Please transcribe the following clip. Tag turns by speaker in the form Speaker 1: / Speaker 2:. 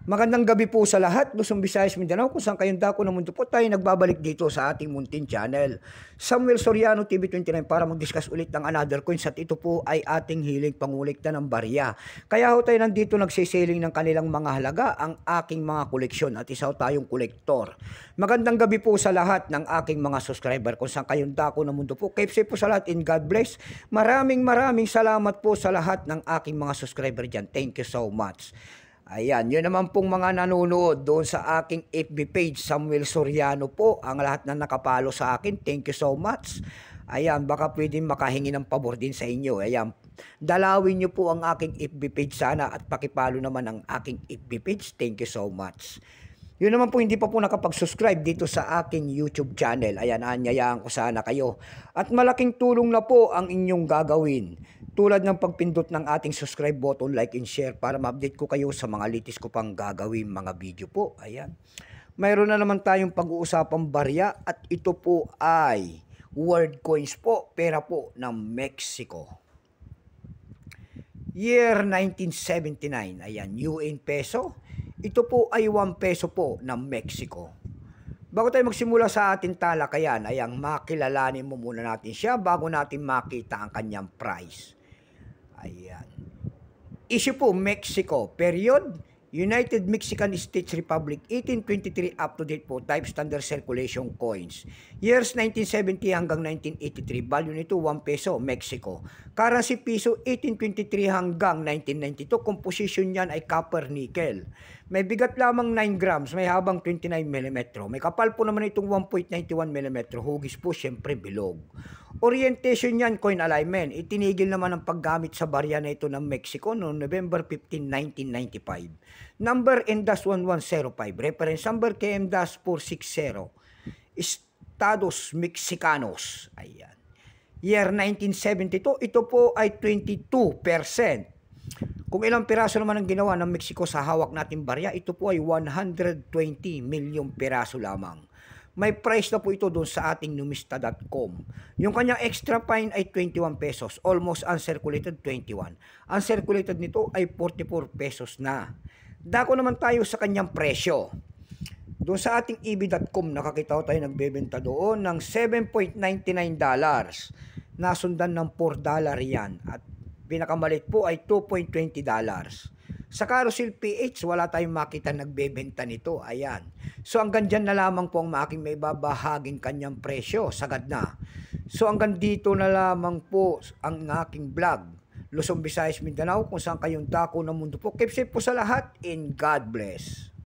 Speaker 1: Magandang gabi po sa lahat, Luzon, Visayas, Mindanao, kung saan kayong dako ng mundo po tayo nagbabalik dito sa ating muntin channel. Samuel Soriano TV29 para mag-discuss ulit ng another coins at ito po ay ating hiling pangulikta ng barya. Kaya ho tayo nandito nagsiseling ng kanilang mga halaga ang aking mga koleksyon at isa ho tayong kolektor. Magandang gabi po sa lahat ng aking mga subscriber kung saan kayong dako ng mundo po. Keep safe po sa lahat and God bless. Maraming salamat po sa lahat ng aking mga subscriber dyan. Thank you so much. Ayan, yun naman pong mga nanonood doon sa aking FB page, Samuel Soriano po, ang lahat na nakapalo sa akin, thank you so much. Ayan, baka pwedeng makahingi ng pabor din sa inyo. Ayan, dalawin nyo po ang aking FB page sana at pakipalo naman ang aking FB page, thank you so much. Yun naman po, hindi pa po nakapag-subscribe dito sa aking YouTube channel. Ayan, anyayaan ko sana kayo. At malaking tulong na po ang inyong gagawin. Tulad ng pagpindot ng ating subscribe button, like and share para ma-update ko kayo sa mga latest ko pang gagawin mga video po. Ayan. Mayroon na naman tayong pag-uusapang barya at ito po ay world coins po, pera po ng Mexico. Year 1979, ayan, UN peso. Ito po ay 1 peso po ng Mexico. Bago tayo magsimula sa ating talakayan, ayan, makilalanin mo muna natin siya bago natin makita ang kanyang price. Ayan. Issue po, Mexico. Period. United Mexican States Republic, 1823 up to date po, type standard circulation coins. Years 1970 hanggang 1983, value nito 1 peso, Mexico. Currency piso, 1823 hanggang 1992, composition niyan ay copper nickel. May bigat lamang 9 grams, may habang 29 mm. May kapal po naman itong 1.91 mm, hugis po syempre bilog. Orientation niyan, coin alignment. Itinigil naman ang paggamit sa barya na ito ng Mexico noong November 15, 1995. Number N-1105. Reference number KM-460. Estados Mexicanos. Ayan. Year 1972. Ito po ay 22%. Kung ilang piraso naman ang ginawa ng Mexico sa hawak nating barya, ito po ay 120 milyong piraso lamang. May price na po ito doon sa ating numista.com. Yung kanyang extra fine ay 21 pesos. Almost uncirculated 21. Uncirculated nito ay 44 pesos na. Dako naman tayo sa kanyang presyo. Doon sa ating eb.com, nakakita ko tayo nagbebenta doon ng $7.99. Nasundan ng $4 yan. At pinakamalit po ay $2.20. Sa Carousel PH, wala tayong makita nagbebenta nito. Ayan. So hanggang dyan na lamang po ang aking may babahaging kanyang presyo. Sagad na. So hanggang dito na lamang po ang aking vlog. Luzon, Visayas, Mindanao, kung saan kayong dako ng mundo po. Keep safe po sa lahat and God bless.